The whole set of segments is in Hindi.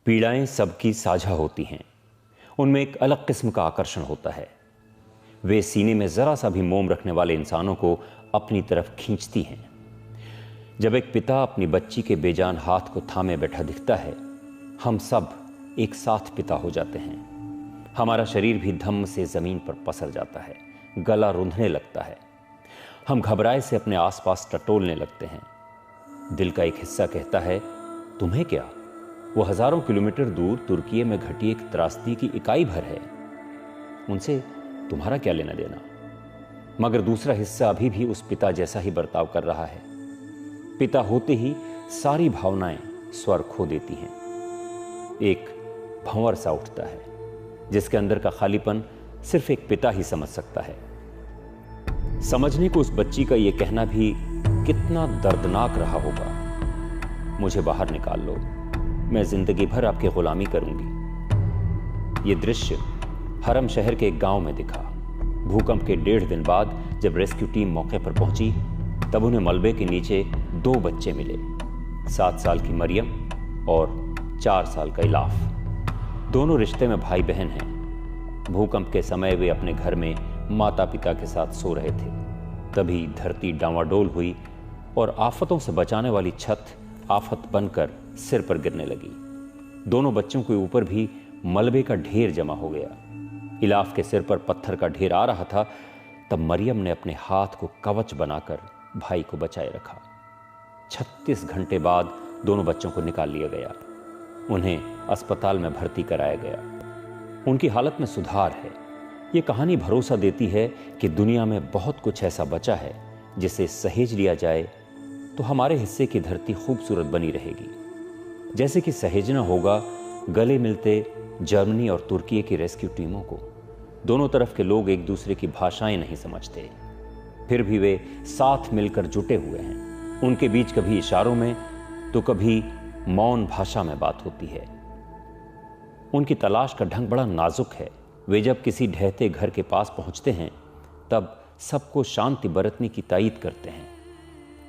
पीड़ाएं सबकी साझा होती हैं, उनमें एक अलग किस्म का आकर्षण होता है। वे सीने में जरा सा भी मोम रखने वाले इंसानों को अपनी तरफ खींचती हैं। जब एक पिता अपनी बच्ची के बेजान हाथ को थामे बैठा दिखता है, हम सब एक साथ पिता हो जाते हैं। हमारा शरीर भी धम्म से जमीन पर पसर जाता है, गला रूंधने लगता है। हम घबराए से अपने आसपास टटोलने लगते हैं। दिल का एक हिस्सा कहता है, तुम्हें क्या, वो हजारों किलोमीटर दूर तुर्की में घटी एक त्रासदी की इकाई भर है, उनसे तुम्हारा क्या लेना देना। मगर दूसरा हिस्सा अभी भी उस पिता जैसा ही बर्ताव कर रहा है। पिता होते ही सारी भावनाएं स्वर खो देती हैं। एक भंवर सा उठता है जिसके अंदर का खालीपन सिर्फ एक पिता ही समझ सकता है। समझने को उस बच्ची का यह कहना भी कितना दर्दनाक रहा होगा, मुझे बाहर निकाल लो, मैं जिंदगी भर आपकी गुलामी करूंगी। यह दृश्य हरम शहर के एक गांव में दिखा। भूकंप के 1.5 दिन बाद जब रेस्क्यू टीम मौके पर पहुंची, तब उन्हें मलबे के नीचे 2 बच्चे मिले, 7 साल की मरियम और 4 साल का इलाफ। दोनों रिश्ते में भाई बहन हैं। भूकंप के समय वे अपने घर में माता पिता के साथ सो रहे थे। तभी धरती डांवाडोल हुई और आफतों से बचाने वाली छत आफत बनकर सिर पर गिरने लगी। दोनों बच्चों के ऊपर भी मलबे का ढेर जमा हो गया। इलाफ के सिर पर पत्थर का ढेर आ रहा था, तब मरियम ने अपने हाथ को कवच बनाकर भाई को बचाए रखा। 36 घंटे बाद दोनों बच्चों को निकाल लिया गया। उन्हें अस्पताल में भर्ती कराया गया। उनकी हालत में सुधार है। ये कहानी भरोसा देती है कि दुनिया में बहुत कुछ ऐसा बचा है जिसे सहेज लिया जाए तो हमारे हिस्से की धरती खूबसूरत बनी रहेगी। जैसे कि सहेजना होगा गले मिलते जर्मनी और तुर्की की रेस्क्यू टीमों को। दोनों तरफ के लोग एक दूसरे की भाषाएं नहीं समझते, फिर भी वे साथ मिलकर जुटे हुए हैं। उनके बीच कभी इशारों में तो कभी मौन भाषा में बात होती है। उनकी तलाश का ढंग बड़ा नाजुक है। वे जब किसी ढहते घर के पास पहुंचते हैं, तब सबको शांति बरतने की तायीद करते हैं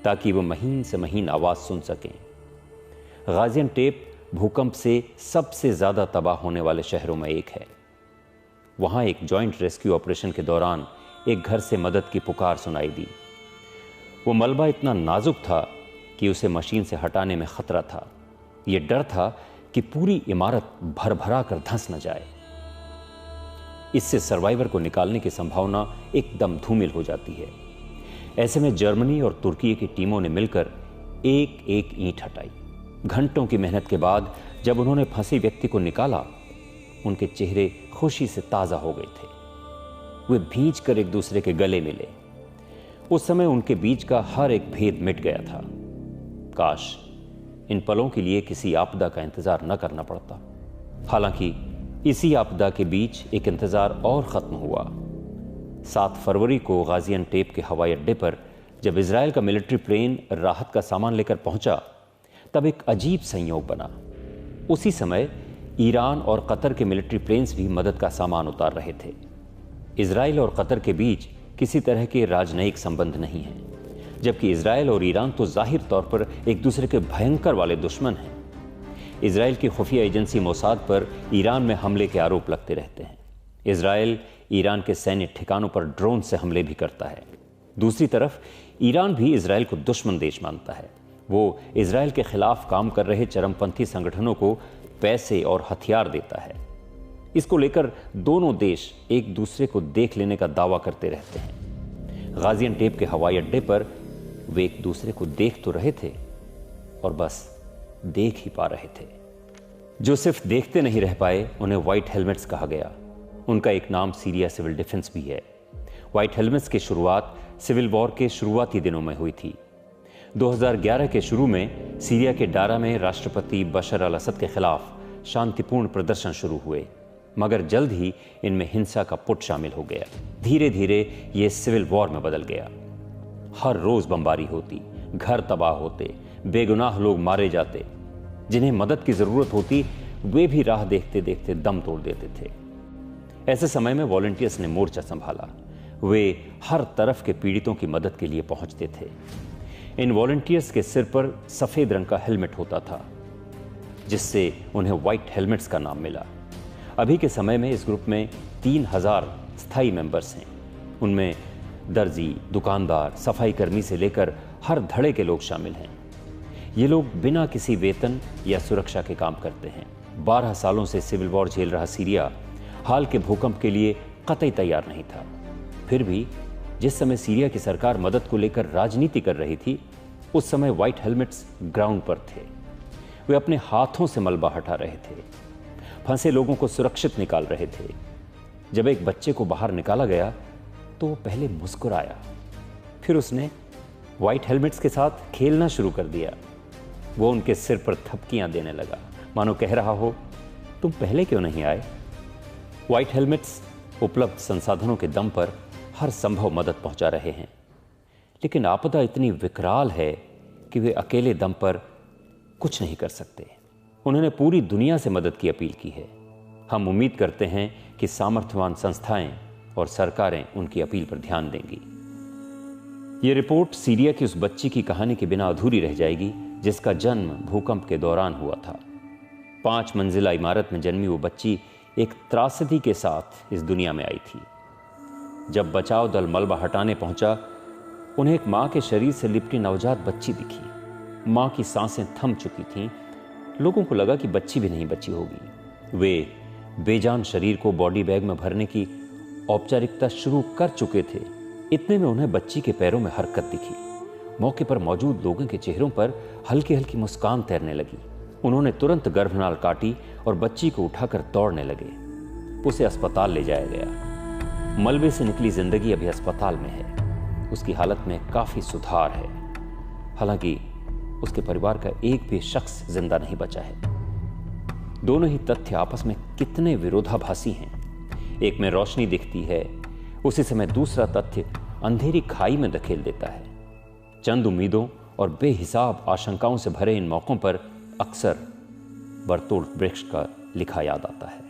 ताकि वो महीन से महीन आवाज सुन सकें। गाजियान्टेप भूकंप से सबसे ज्यादा तबाह होने वाले शहरों में एक है। वहां एक जॉइंट रेस्क्यू ऑपरेशन के दौरान एक घर से मदद की पुकार सुनाई दी। वो मलबा इतना नाजुक था कि उसे मशीन से हटाने में खतरा था। यह डर था कि पूरी इमारत भरभरा कर धंस न जाए। इससे सर्वाइवर को निकालने की संभावना एकदम धूमिल हो जाती है। ऐसे में जर्मनी और तुर्की की टीमों ने मिलकर एक एक ईंट हटाई। घंटों की मेहनत के बाद जब उन्होंने फंसे व्यक्ति को निकाला, उनके चेहरे खुशी से ताजा हो गए थे। वे भींच कर एक दूसरे के गले मिले। उस समय उनके बीच का हर एक भेद मिट गया था। काश इन पलों के लिए किसी आपदा का इंतजार न करना पड़ता। हालांकि इसी आपदा के बीच एक इंतजार और खत्म हुआ। 7 फरवरी को गाजियान्टेप के हवाई अड्डे पर जब इजराइल का मिलिट्री प्लेन राहत का सामान लेकर पहुंचा, तब एक अजीब संयोग बना। उसी समय ईरान और कतर के मिलिट्री प्लेन्स भी मदद का सामान उतार रहे थे। इजराइल और कतर के बीच किसी तरह के राजनयिक संबंध नहीं है, जबकि इजराइल और ईरान तो जाहिर तौर पर एक दूसरे के भयंकर वाले दुश्मन हैं। इजराइल की खुफिया एजेंसी मोसाद पर ईरान में हमले के आरोप लगते रहते हैं। इजराइल ईरान के सैन्य ठिकानों पर ड्रोन से हमले भी करता है। दूसरी तरफ ईरान भी इजराइल को दुश्मन देश मानता है। वो इजराइल के खिलाफ काम कर रहे चरमपंथी संगठनों को पैसे और हथियार देता है। इसको लेकर दोनों देश एक दूसरे को देख लेने का दावा करते रहते हैं। गाजियान्टेप के हवाई अड्डे पर वे एक दूसरे को देख तो रहे थे और बस देख ही पा रहे थे। जो सिर्फ देखते नहीं रह पाए, उन्हें व्हाइट हेलमेट्स कहा गया। उनका एक नाम सीरिया सिविल डिफेंस भी है। व्हाइट हेलमेट्स की शुरुआत सिविल वॉर के शुरुआती दिनों में हुई थी। 2011 के शुरू में सीरिया के डारा में राष्ट्रपति बशर अल असद के खिलाफ शांतिपूर्ण प्रदर्शन शुरू हुए, मगर जल्द ही इनमें हिंसा का पुट शामिल हो गया। धीरे धीरे ये सिविल वॉर में बदल गया। हर रोज बमबारी होती, घर तबाह होते, बेगुनाह लोग मारे जाते। जिन्हें मदद की जरूरत होती वे भी राह देखते देखते दम तोड़ देते थे। ऐसे समय में वॉलंटियर्स ने मोर्चा संभाला। वे हर तरफ के पीड़ितों की मदद के लिए पहुंचते थे। इन वॉलंटियर्स के सिर पर सफेद रंग का हेलमेट होता था। जिससे उन्हें व्हाइट हेलमेट्स का नाम मिला। अभी के समय में इस ग्रुप में 3000 स्थायी मेंबर्स हैं। उनमें दर्जी, दुकानदार, सफाई कर्मी से लेकर हर धड़े के लोग शामिल हैं। ये लोग बिना किसी वेतन या सुरक्षा के काम करते हैं। 12 सालों से सिविल वॉर झेल रहा सीरिया हाल के भूकंप के लिए कतई तैयार नहीं था। फिर भी जिस समय सीरिया की सरकार मदद को लेकर राजनीति कर रही थी, उस समय व्हाइट हेलमेट्स ग्राउंड पर थे। वे अपने हाथों से मलबा हटा रहे थे, फंसे लोगों को सुरक्षित निकाल रहे थे। जब एक बच्चे को बाहर निकाला गया तो वो पहले मुस्कुराया, फिर उसने व्हाइट हेलमेट्स के साथ खेलना शुरू कर दिया। वो उनके सिर पर थपकियां देने लगा, मानो कह रहा हो, तुम पहले क्यों नहीं आए। व्हाइट हेलमेट्स उपलब्ध संसाधनों के दम पर हर संभव मदद पहुंचा रहे हैं, लेकिन आपदा इतनी विकराल है कि वे अकेले दम पर कुछ नहीं कर सकते। उन्होंने पूरी दुनिया से मदद की अपील की है। हम उम्मीद करते हैं कि सामर्थ्यवान संस्थाएं और सरकारें उनकी अपील पर ध्यान देंगी। ये रिपोर्ट सीरिया की उस बच्ची की कहानी के बिना अधूरी रह जाएगी जिसका जन्म भूकंप के दौरान हुआ था। 5 मंजिला इमारत में जन्मी वो बच्ची एक त्रासदी के साथ इस दुनिया में आई थी। जब बचाव दल मलबा हटाने पहुंचा, उन्हें एक मां के शरीर से लिपटी नवजात बच्ची दिखी। मां की सांसें थम चुकी थीं। लोगों को लगा कि बच्ची भी नहीं बची होगी। वे बेजान शरीर को बॉडी बैग में भरने की औपचारिकता शुरू कर चुके थे। इतने में उन्हें बच्ची के पैरों में हरकत दिखी। मौके पर मौजूद लोगों के चेहरों पर हल्की हल्की मुस्कान तैरने लगी। उन्होंने तुरंत गर्भनाल काटी और बच्ची को उठाकर दौड़ने लगे। उसे अस्पताल ले जाया गया। मलबे से निकली जिंदगी अभी अस्पताल में है। उसकी हालत में काफी सुधार है। हालांकि उसके परिवार का एक भी शख्स जिंदा नहीं बचा है। दोनों ही तथ्य आपस में कितने विरोधाभासी हैं। एक में रोशनी दिखती है, उसी समय दूसरा तथ्य अंधेरी खाई में धकेल देता है। चंद उम्मीदों और बेहिसाब आशंकाओं से भरे इन मौकों पर अक्सर बर्तोल्ट ब्रेख्ट का लिखा याद आता है।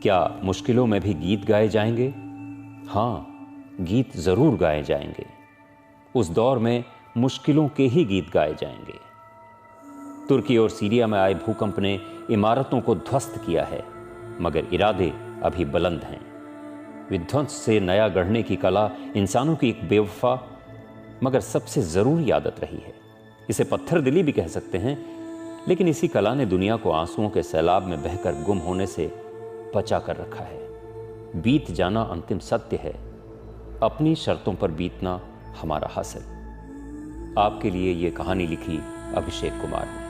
क्या मुश्किलों में भी गीत गाए जाएंगे? हाँ, गीत जरूर गाए जाएंगे। उस दौर में मुश्किलों के ही गीत गाए जाएंगे। तुर्की और सीरिया में आए भूकंप ने इमारतों को ध्वस्त किया है, मगर इरादे अभी बुलंद हैं। विध्वंस से नया गढ़ने की कला इंसानों की एक बेवफा मगर सबसे जरूरी आदत रही है। इसे पत्थर दिली भी कह सकते हैं, लेकिन इसी कला ने दुनिया को आंसुओं के सैलाब में बहकर गुम होने से बचा कर रखा है। बीत जाना अंतिम सत्य है, अपनी शर्तों पर बीतना हमारा हासिल। आपके लिए ये कहानी लिखी अभिषेक कुमार ने।